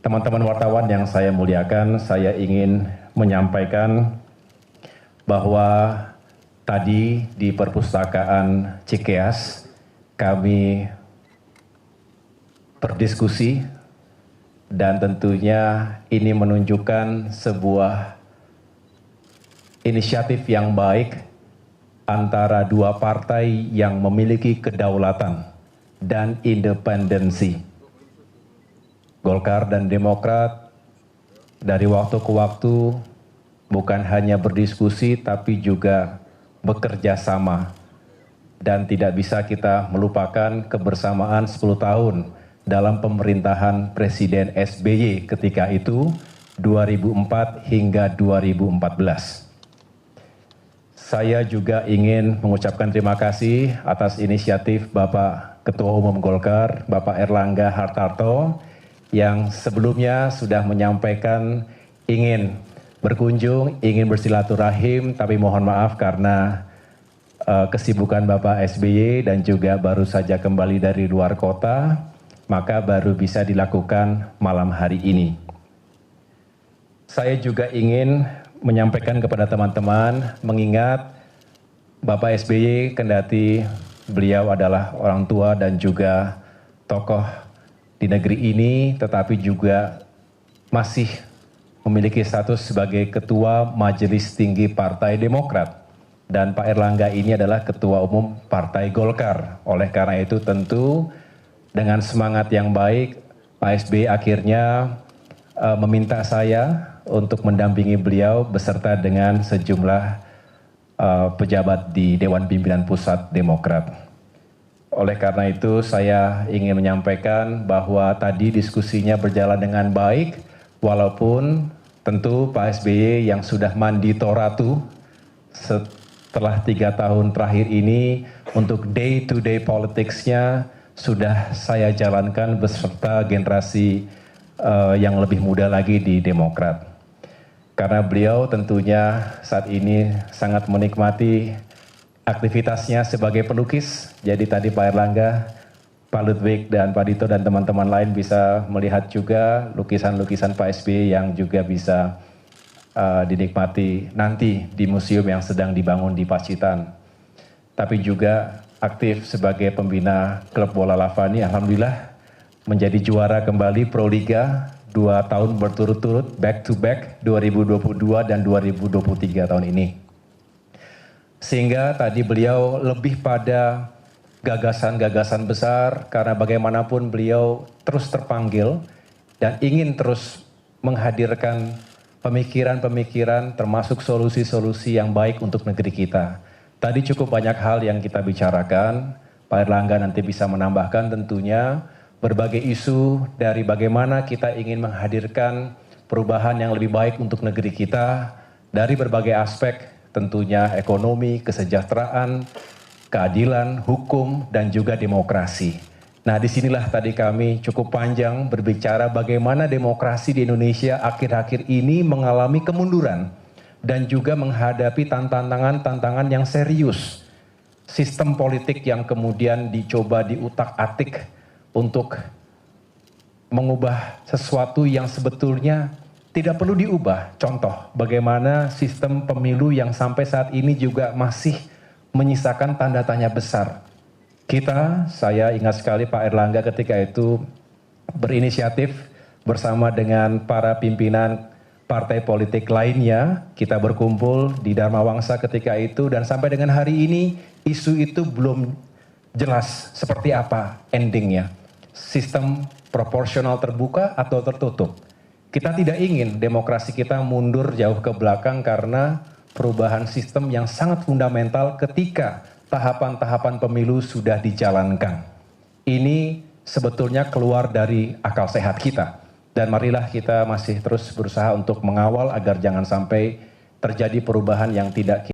Teman-teman wartawan yang saya muliakan, saya ingin menyampaikan bahwa tadi di Perpustakaan Cikeas kami berdiskusi dan tentunya ini menunjukkan sebuah inisiatif yang baik antara dua partai yang memiliki kedaulatan dan independensi. Golkar dan Demokrat dari waktu ke waktu bukan hanya berdiskusi tapi juga bekerja sama. Dan tidak bisa kita melupakan kebersamaan 10 tahun dalam pemerintahan Presiden SBY ketika itu 2004 hingga 2014. Saya juga ingin mengucapkan terima kasih atas inisiatif Bapak Ketua Umum Golkar, Bapak Erlangga Hartarto, yang sebelumnya sudah menyampaikan ingin berkunjung, ingin bersilaturahim, tapi mohon maaf karena kesibukan Bapak SBY dan juga baru saja kembali dari luar kota, maka baru bisa dilakukan malam hari ini. Saya juga ingin menyampaikan kepada teman-teman, mengingat Bapak SBY kendati beliau adalah orang tua dan juga tokoh di negeri ini, tetapi juga masih memiliki status sebagai Ketua Majelis Tinggi Partai Demokrat. Dan Pak Erlangga ini adalah Ketua Umum Partai Golkar. Oleh karena itu tentu dengan semangat yang baik, Pak SBY akhirnya meminta saya untuk mendampingi beliau beserta dengan sejumlah pejabat di Dewan Pimpinan Pusat Demokrat. Oleh karena itu saya ingin menyampaikan bahwa tadi diskusinya berjalan dengan baik, walaupun tentu Pak SBY yang sudah mandi toratu setelah 3 tahun terakhir ini untuk day to day politics-nya sudah saya jalankan beserta generasi yang lebih muda lagi di Demokrat. Karena beliau tentunya saat ini sangat menikmati aktivitasnya sebagai pelukis. Jadi tadi Pak Erlangga, Pak Ludwig dan Pak Dito dan teman-teman lain bisa melihat juga lukisan-lukisan Pak SBY yang juga bisa dinikmati nanti di museum yang sedang dibangun di Pacitan. Tapi juga aktif sebagai pembina klub bola Lavani, alhamdulillah menjadi juara kembali Proliga 2 tahun berturut-turut, back to back 2022 dan 2023 tahun ini. Sehingga tadi beliau lebih pada gagasan-gagasan besar karena bagaimanapun beliau terus terpanggil dan ingin terus menghadirkan pemikiran-pemikiran termasuk solusi-solusi yang baik untuk negeri kita. Tadi cukup banyak hal yang kita bicarakan, Pak Erlangga nanti bisa menambahkan tentunya berbagai isu dari bagaimana kita ingin menghadirkan perubahan yang lebih baik untuk negeri kita dari berbagai aspek, tentunya ekonomi, kesejahteraan, keadilan, hukum, dan juga demokrasi. Nah, disinilah tadi kami cukup panjang berbicara bagaimana demokrasi di Indonesia akhir-akhir ini mengalami kemunduran dan juga menghadapi tantangan-tantangan yang serius. Sistem politik yang kemudian dicoba diutak-atik untuk mengubah sesuatu yang sebetulnya tidak perlu diubah. Contoh, bagaimana sistem pemilu yang sampai saat ini juga masih menyisakan tanda tanya besar. Saya ingat sekali Pak Erlangga ketika itu berinisiatif bersama dengan para pimpinan partai politik lainnya. Kita berkumpul di Dharma Wangsa ketika itu dan sampai dengan hari ini isu itu belum jelas seperti apa endingnya. Sistem proporsional terbuka atau tertutup. Kita tidak ingin demokrasi kita mundur jauh ke belakang karena perubahan sistem yang sangat fundamental ketika tahapan-tahapan pemilu sudah dijalankan. Ini sebetulnya keluar dari akal sehat kita. Dan marilah kita masih terus berusaha untuk mengawal agar jangan sampai terjadi perubahan yang tidak